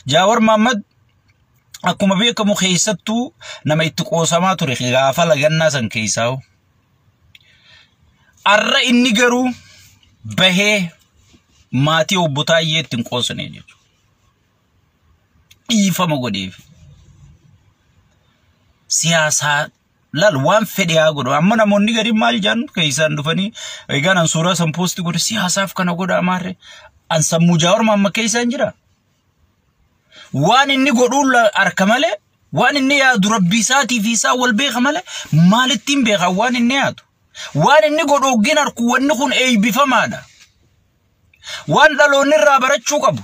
Jawaar Mohaammed akkuma beekamu keessattuu nama itti qoosamaa ture gaafa lagannaa san keessaa. Arra inni garuu bahee maatii obbo Taayyee ittiin qoosanii jechuudha. Dhiifama godheef. Siyaasaa lal waan fedhe haa godhu. Amma namoonni gadi maal jedhan keessaan dhufanii egaan an suuraa san poosti godhe siyaasaaf kana godha amaarre an sammuu Jawaar Mohaammed keessaan jira. Waan inni godhuun harka malee waan inni yaadu rabbii isaatii fi isaa wal beeka malee maalittiin beeka waan inni yaadu. Waan inni godhu ogin harku wanni kun eebbifamaadha. Waan dhaloonni irraa barachuu qabu.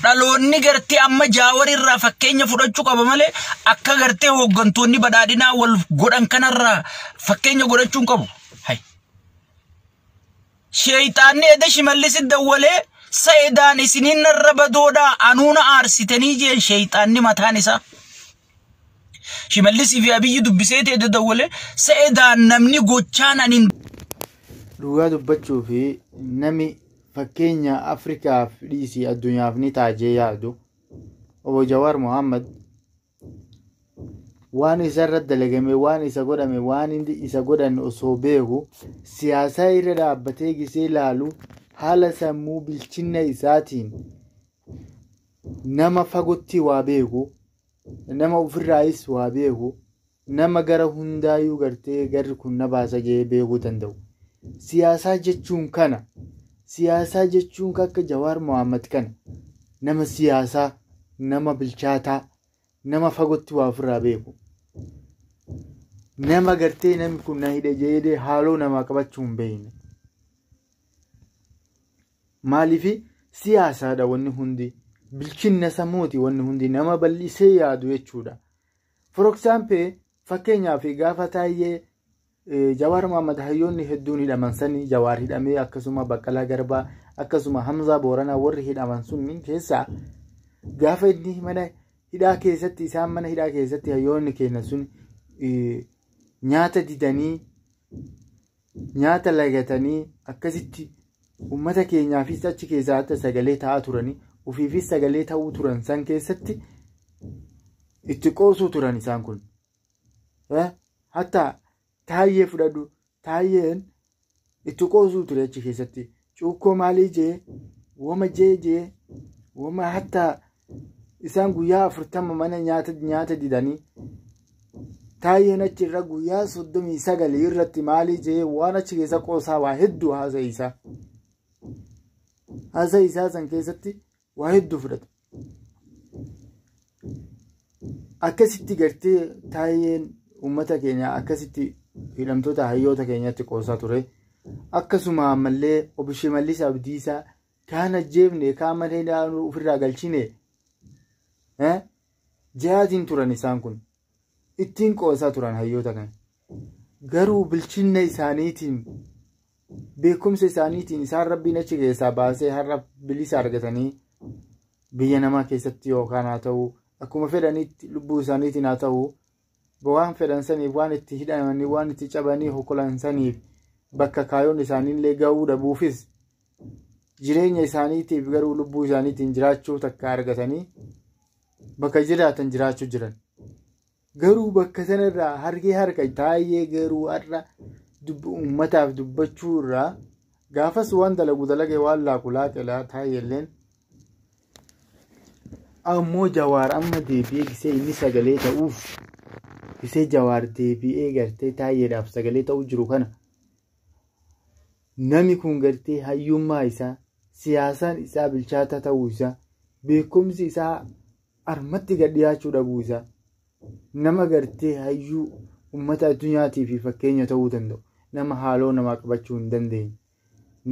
Dhaloonni gartee amma Jawaar irraa fakkeenya fudhachuu qaba malee akka gartee hooggantoonni badhaadhinaa wal godhan kanarraa fakkeenya godhachuun qabu. Hay. Sheeyxaanni eda Shimallis dawwalee Sayyidaan isiniin narra badoodhaa anuuna aarsitanii jeen sheeyxaanni mataan isaa. Shimallis fi Abiyyi dubbisee eda dawwalee Sayyidaan namni gochaan anin dhugaa dubbachuu fi nami fakkeenya Afrikaaf dhiisii addunyaaf ni taajee yaadu obbo Jawaar Mohaammed waan isa irra dalagame waan isa godhame waan isa godhan osoo beeku siyaasaa irra dhaabbatee gisee laalu haala sammuu bilchinna isaatiin nama fagotti waa beeku nama ofirraayis waa beeku nama gara hundaayyuu gartee garri kun na baasa jee beekuu danda'u. Siyaasaa jechuun kana siyaasaa jechuun akka Jawaar Mohaammed kana nama siyaasaa nama bilchaataa nama fagotti waa ofirraa beeku nama gartee namni kun na hidhe jedhee haaloo namaa qabachuu hin beekne. Maaliif siyaasaadha wanni hundi bilchinna sammuuti wanni hundi nama bal'isee yaadu jechuudha. For example fakkeenyaaf gaafa Taayyee Jawaar Mohaammed hayyoonni hedduun hidhaman sanii Jawaar hidhamee akkasuma Baqqalaa Garbaa akkasuma Hamzaa Booranaa warri hidhaman sun keessaa gaafa inni mana hidhaa keessatti isaan mana hidhaa keessatti hayyoonni kenna sun nyaata didanii nyaata lagatanii akkasitti ummata keenyaafis achi keessaa hatta sagalee ta'aa turanii ufiifis sagalee ta'uu turan san keessatti itti qoosuu turan isaan kun. Hatta Taayyee fudhadhu Taayyeen itti qoosuu ture achi keessatti cuukkoo maalii jee wama jee wama hatta isaan guyyaa 40 mana nyaata didanii Taayyeen achi irra guyyaa 39 irratti maalii jee waan achi keessa qoosaa waa hedduu haasa'isaa san keessatti waa hedduu fudhata. Akkasitti gartee Taayyeen ummata keenya akkasitti hidhamtoota hayyoota keenyatti qoosaa ture. Akkasuma ammallee obbo Shimallis Abdiisaa kaan ajjeefne kaan mana hidhaa ofirraa galchine jihaatiin turan isaan kun ittiin qoosaa turan hayyoota kana. Garuu bilchinna isaaniitiin beekumsa isaaniitiin isaan rabbiin achi keessaa baasee har'a bilisa argatanii biyya namaa keessatti yookaan haa ta'u akkuma fedhanitti lubbuu isaaniitiin haa ta'u waan fedhan saniif waan itti hidhamanii waan itti cabanii hokkolan saniif bakka kaayoon isaaniillee ga'uu dhabuufis jireenya isaaniitiif garuu lubbuu isaaniitiin jiraachuu takka argatanii bakka jiraatan jiraachuu jiran. Garuu bakka sanarraa harka Taayyee garuu har'a ummataaf dubbachuu irraa gaafas waan dalagee waan laaqulaa Taayyeelleen ammoo Jawaar amma deebi'ee gisee inni sagalee ta'uuf gisee Jawaar deebi'ee gartee Taayyeedhaaf sagalee ta'uu jiru kana nami kun gartee hayyummaa isaa siyaasaan isaa bilchaata ta'uu isaa beekumsi isaa armatti gad dhiyaachuu dhabuu isaa nama gartee hayyuu ummata addunyaatii fi fakkeenya ta'uu danda'u nama haaloo namaa qabachuu hin dandeenye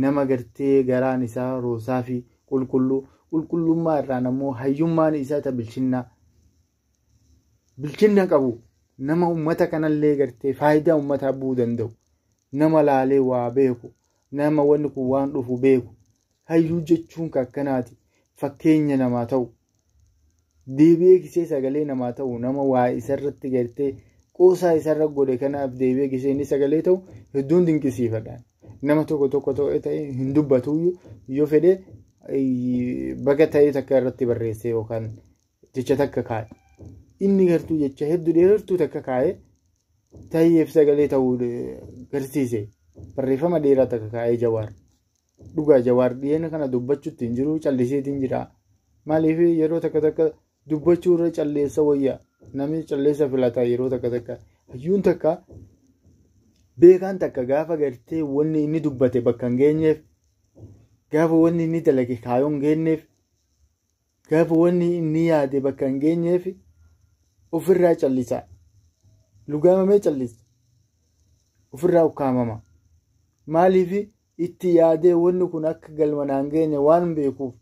nama gartee garaan isaa roosaa fi qulqullummaa irraan ammoo hayyummaan isaa ta bilchinna qabu nama ummata kanallee gartee faayidaa ummataa bu'uu danda'u nama laalee waa beeku nama wanni kun waan dhufu beeku hayyuu jechuun akkanaati fakkeenya namaa ta'u deebi'ee gisee sagalee namaa ta'u nama waa isarratti gartee qoosaa isarra godhe kanaaf deebi'ee gisee inni sagalee ta'u hedduun dinqisiifadhaan nama tokko ta'e hin dubbatu yoo fedhe baga ta'ee takka irratti barreesse yookaan jecha takka kaa'e. Inni gartuu jecha hedduu dheertuu takka kaa'e ta'eef sagalee ta'uu garsiise. Barreeffama dheeraa takka kaa'ee Jawaar. Dhugaa Jawaar dhiyeenya kana dubbachuutti hin jiru calliseetiin jira. Maaliif yeroo takka dubbachuu irra calleessa wayyaa. Namni calleessa filata yeroo takka hayyuun takka beekaan takka gaafa gartee wanni inni dubbate bakka hin geenyeef gaafa wanni inni dalage kaayoo hin geenyeef gaafa wanni inni yaade bakka hin geenyeef ofirraa callisa. Lugaamamee callisa. Ofirraa ukkaamama. Maaliif itti yaadee wanni kun akka galmanaan geenye waan beekuuf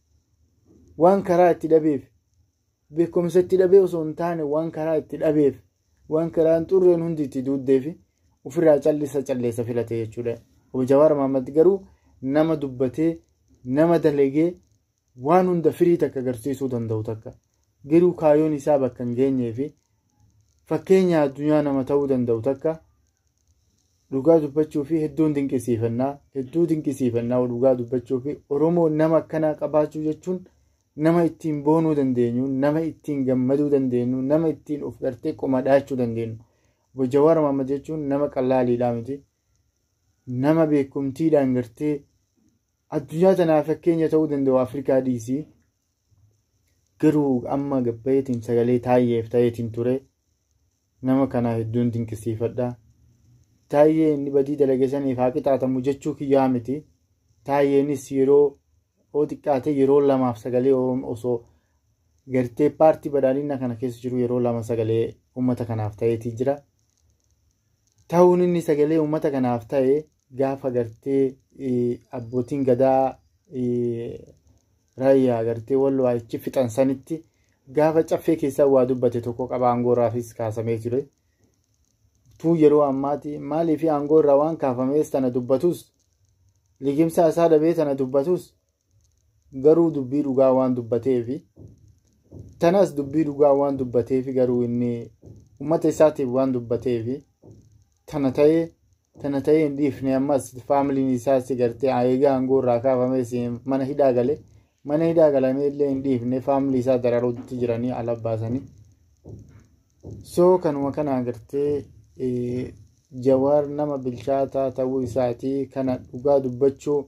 waan karaa itti dhabeef beekumsa itti dhabee osoo hin taane waan karaa itti dhabeef waan karaan xurreen hundi itti duuddeef ofirraa calleessa filate jechuudha. Jawaar Mohaammed garuu nama dubbatee nama dalagee waan hunda firii takka agarsiisuu danda'u takka garuu kaayoon isaa bakka hin geenyee fi fakkeenya addunyaa nama ta'uu danda'u takka dhugaa dubbachuu fi hedduu dinqisiifannaa dhugaa dubbachuu fi Oromoo nama akkanaa qabaachuu jechuun nama ittiin boonuu dandeenyu, nama ittiin gammaduu dandeenyu, nama ittiin of gartee qomadhaachuu dandeenyu. Jawaar Mohaammed jechuun nama qallaaliidhaa miti. Nama beekumtiidhaan gartee addunyaa tanaaf fakkeenya ta'uu danda'u Afrikaa dhiisii. Garuu amma gabbayeetiin sagalee taayyeef ta'eetiin ture. Nama kana hedduun dinqisiifadha. Taayyee inni badii dalageessaniif haa qixaatamu jechuu kiyyaa miti. Taayyeenis yeroo xiqqaate yeroo lamaaf sagalee osoo gartee paartii badhaadhinaa kana keessa jiru yeroo lama sagalee uummata kanaaf ta'eetii jira. Ta'uun inni sagalee uummata kanaaf ta'e gaafa gartee abbootiin gadaa raayyaa gartee walloo achi fixan sanitti gaafa caffee keessaa waa dubbate tokko qaba aangoorraafis kaasamee ture. Tuu yeroo ammaati maaliif aangoorraa waan kaafamees tana dubbatus ligimsa isaa dhabee tana dubbatus garuu dubbii dhugaa waan dubbateefi tanas dubbii dhugaa waan dubbateefi garuu inni uummata isaatiif waan dubbateefi tana ta'ee hin dhiifne ammas faamiliin isaas gartee eegaa aangoorraa kaafamees mana hidhaa galamee illee hin dhiifne faamilii isaa dararuutti jiranii ala baasanii. So kanuma kana gartee Jawaar nama bilchaataa ta'uu isaatii kana dhugaa dubbachuu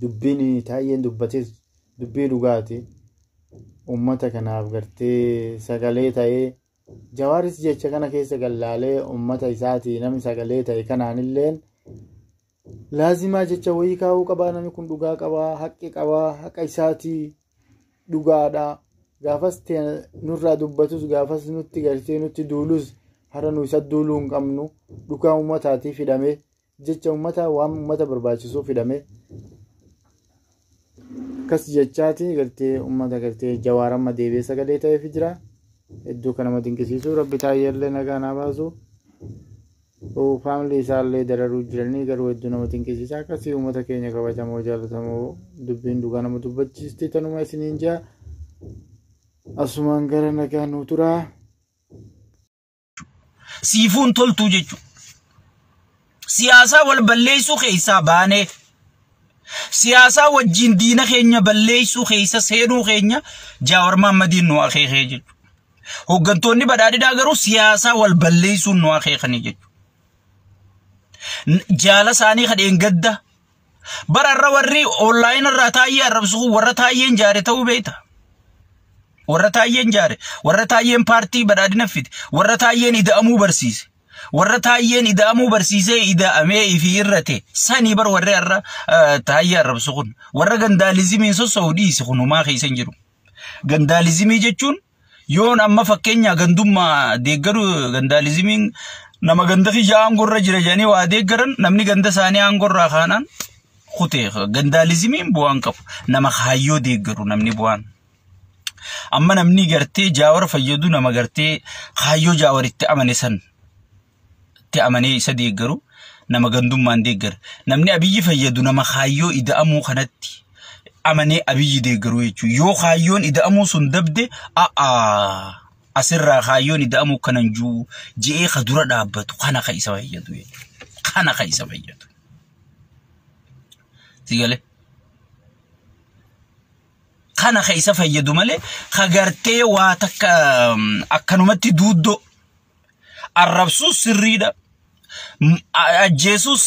dubbiin taayyeen dubbates dubbii dhugaati. Uummata kanaaf gartee sagalee ta'ee Jawaaris jecha kana keessa gallaalee uummata isaatii namni sagalee ta'e kanaanilleen laazimaa jecha wayii kaa'uu qabaa. Namni kun dhugaa qabaa, haqqi qabaa, haqa isaatii dhugaadha. Gaafas nurraa dubbatus gaafas nutti gartee nutti duulus hara nu isa duuluu hin qabnu dhugaa uummataatii fidame jecha uummataa waan uummata barbaachisuu fidame akkas jechaati gartee uummata gartee Jawaar amma deebi'ee sagalee ta'eef jira. Hedduu kan nama dinqisiisu rabbi taayyeellee nagaa naa baasu faamilii isaallee dararuu jiranii garuu hedduu nama dinqisiisa. Akkasii uummata keenya kabajamoo jaallatamoo dubbiin dhugaa nama dubbachiisti tanuma isiniin jaa asumaan gara nagaa nuu turaa. Siifuun toltuu jechuudha. Siyaasaa wal balleessuu keessaa baanee siyaasaa wajjin diina keenya balleessuu keessa seenuu keenya Jawaar Mohammediin nu akeekee jechuudha. Hooggantoonni badhaadhinaa garuu siyaasaa wal balleessuun nu akeekanii jechuudha. Jaala isaanii kadheen gadda bararra warri onlaayinii irraa taayyee arrabsuu warra taayyeen jaare ta'uu beekta. Warra taayyeen jaare, warra taayyeen paartii badhaadhina fide, warra taayyeen ida'amuu barsiise. Warra taayyeen ida'amuu barsiisee ida'amee ifi irrate sanii bar warri irra taayyee arrabsu kun warra gandaalizimiin sossa'uu dhiise kunumaa keessa hin jiru. Gandaalizimii jechuun yoon amma fakkeenya gandummaa deeggaru gandaalizimiin nama ganda kiyya aangorra jira jedhanii waa deeggaran namni ganda isaanii aangorraa kaanaan kutee gandaalizimiin bu'aan qabu nama kaayyoo deeggaru namni bu'aan. Amma namni gartee Jawaar fayyadu nama gartee kaayyoo Jawaaritti amane san itti amanee isa deeggaru nama gandummaan deeggara. Namni Abiyyi fayyadu nama kaayyoo ida'amuu kanatti amane Abiyyi deeggaru jechuudha. Yoo kaayyoon ida'amuu sun dabde asirraa kaayyoon ida'amuu kanan juu je'ee ka dura dhaabbatu kana ka isa fayyadu jechuudha. Kana ka isa fayyadu. Sigale. kana keessa fayyadu malee kagartee waa takka akkanumatti duuddoo arrabsuu sirriidha ajjeesuu